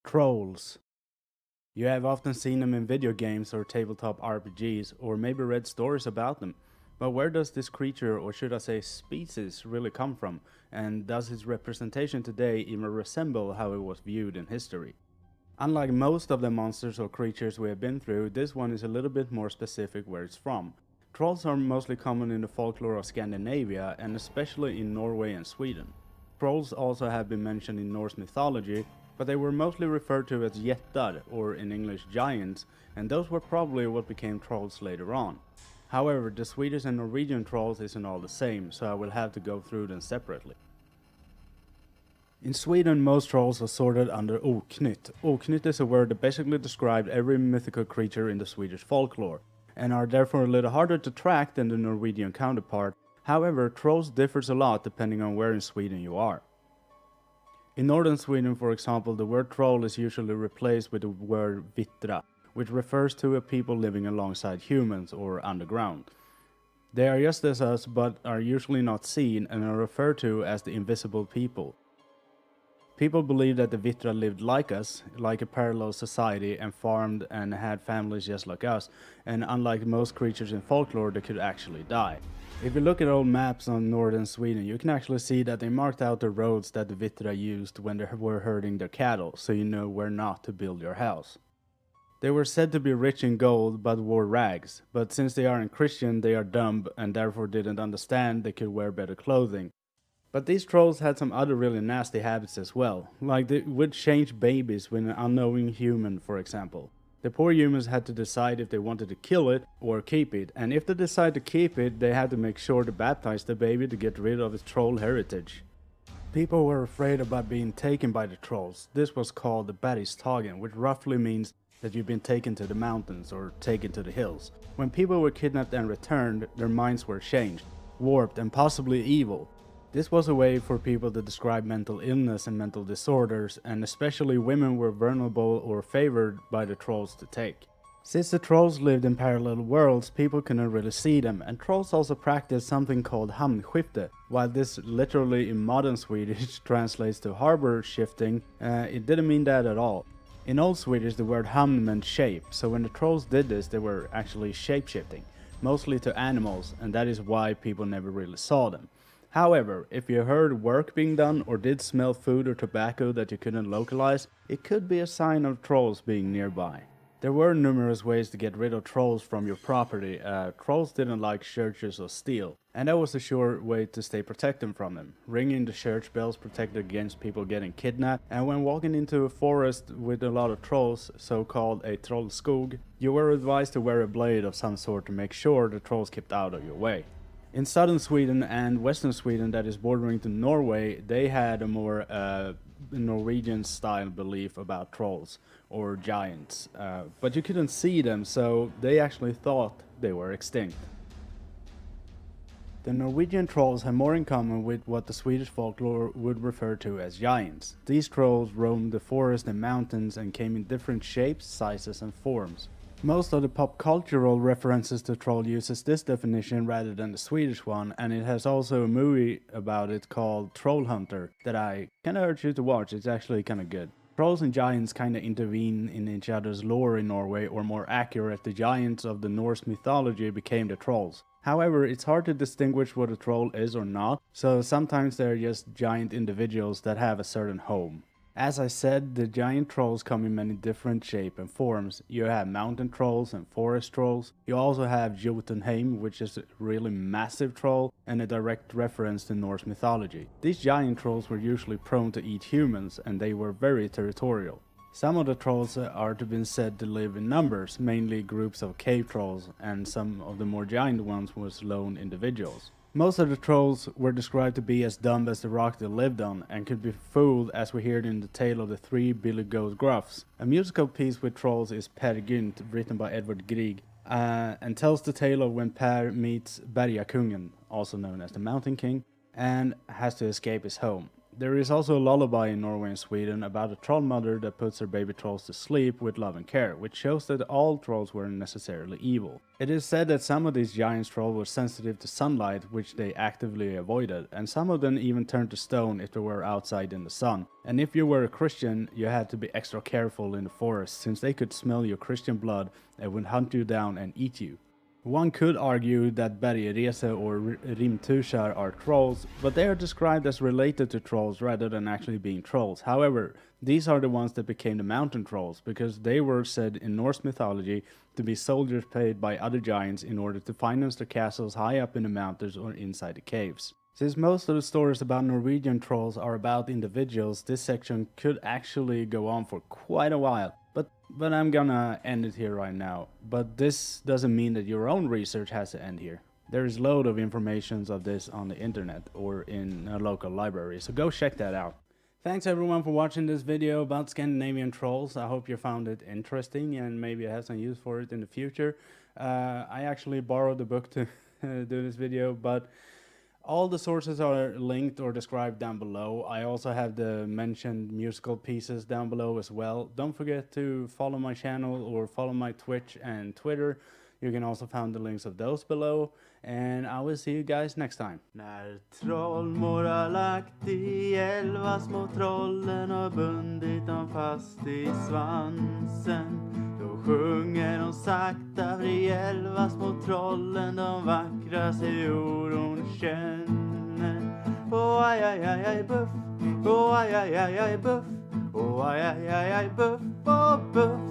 Trolls. You have often seen them in video games or tabletop RPGs, or maybe read stories about them. But where does this creature, or should I say species, really come from? And does its representation today even resemble how it was viewed in history? Unlike most of the monsters or creatures we have been through, this one is a little bit more specific where it's from. Trolls are mostly common in the folklore of Scandinavia, and especially in Norway and Sweden. Trolls also have been mentioned in Norse mythology, but they were mostly referred to as jättar, or in English giants, and those were probably what became trolls later on. However, the Swedish and Norwegian trolls isn't all the same, so I will have to go through them separately. In Sweden, most trolls are sorted under oknytt. Oknytt is a word that basically describes every mythical creature in the Swedish folklore, and are therefore a little harder to track than the Norwegian counterpart. However, trolls differs a lot depending on where in Sweden you are. In northern Sweden, for example, the word troll is usually replaced with the word vittra, which refers to a people living alongside humans or underground. They are just as us, but are usually not seen and are referred to as the invisible people. People believe that the Vitra lived like us, like a parallel society, and farmed and had families just like us, and unlike most creatures in folklore, they could actually die. If you look at old maps on northern Sweden, you can actually see that they marked out the roads that the Vitra used when they were herding their cattle, so you know where not to build your house. They were said to be rich in gold, but wore rags, but since they aren't Christian, they are dumb and therefore didn't understand they could wear better clothing. But these trolls had some other really nasty habits as well, like they would change babies with an unknowing human, for example. The poor humans had to decide if they wanted to kill it or keep it, and if they decided to keep it, they had to make sure to baptize the baby to get rid of its troll heritage. People were afraid about being taken by the trolls. This was called the bergstagen, which roughly means that you've been taken to the mountains or taken to the hills. When people were kidnapped and returned, their minds were changed, warped and possibly evil. This was a way for people to describe mental illness and mental disorders, and especially women were vulnerable or favored by the trolls to take. Since the trolls lived in parallel worlds, people couldn't really see them, and trolls also practiced something called hamnskifte. While this literally in modern Swedish translates to harbor shifting, it didn't mean that at all. In Old Swedish the word hamn meant shape, so when the trolls did this they were actually shape-shifting, mostly to animals, and that is why people never really saw them. However, if you heard work being done or did smell food or tobacco that you couldn't localize, it could be a sign of trolls being nearby. There were numerous ways to get rid of trolls from your property. Trolls didn't like churches or steel, and that was a sure way to stay protected from them. Ringing the church bells protected against people getting kidnapped, and when walking into a forest with a lot of trolls, so-called a trollskog, you were advised to wear a blade of some sort to make sure the trolls kept out of your way. In southern Sweden and western Sweden that is bordering to Norway, they had a more Norwegian style belief about trolls or giants, but you couldn't see them, so they actually thought they were extinct. The Norwegian trolls have more in common with what the Swedish folklore would refer to as giants. These trolls roamed the forest and mountains and came in different shapes, sizes and forms. Most of the pop cultural references to troll uses this definition rather than the Swedish one, and it has also a movie about it called Troll Hunter that I kinda urge you to watch. It's actually kinda good. Trolls and giants kinda intervene in each other's lore in Norway, or more accurate, the giants of the Norse mythology became the trolls. However, it's hard to distinguish what a troll is or not, so sometimes they're just giant individuals that have a certain home. As I said, the giant trolls come in many different shapes and forms. You have mountain trolls and forest trolls. You also have Jotunheim, which is a really massive troll and a direct reference to Norse mythology. These giant trolls were usually prone to eat humans, and they were very territorial. Some of the trolls are to be said to live in numbers, mainly groups of cave trolls, and some of the more giant ones was lone individuals. Most of the trolls were described to be as dumb as the rock they lived on, and could be fooled, as we heard in the tale of the three billy goat gruffs. A musical piece with trolls is Per Gynt, written by Edvard Grieg, and tells the tale of when Per meets Bergakungen, also known as the Mountain King, and has to escape his home. There is also a lullaby in Norway and Sweden about a troll mother that puts her baby trolls to sleep with love and care, which shows that all trolls weren't necessarily evil. It is said that some of these giant trolls were sensitive to sunlight, which they actively avoided, and some of them even turned to stone if they were outside in the sun. And if you were a Christian, you had to be extra careful in the forest, since they could smell your Christian blood and would hunt you down and eat you. One could argue that bergrese or rimtushar are trolls, but they are described as related to trolls rather than actually being trolls. However, these are the ones that became the mountain trolls, because they were said in Norse mythology to be soldiers paid by other giants in order to finance their castles high up in the mountains or inside the caves. Since most of the stories about Norwegian trolls are about individuals, this section could actually go on for quite a while. But I'm gonna end it here right now. But this doesn't mean that your own research has to end here. There is a load of information of this on the internet or in a local library, so go check that out. Thanks everyone for watching this video about Scandinavian trolls. I hope you found it interesting and maybe have some use for it in the future. I actually borrowed the book to do this video, but all the sources are linked or described down below. I also have the mentioned musical pieces down below as well. Don't forget to follow my channel or follow my Twitch and Twitter. You can also find the links of those below. And I will see you guys next time. När trollmor har lagt i 11 små trollen och bundit dem fast i svansen, då sjunger de sakta för de 11 små trollen de vackraste ord hon känner. Åh aj aj aj aj buff, åh aj aj aj aj buff, åh aj aj aj aj buff, åh buff.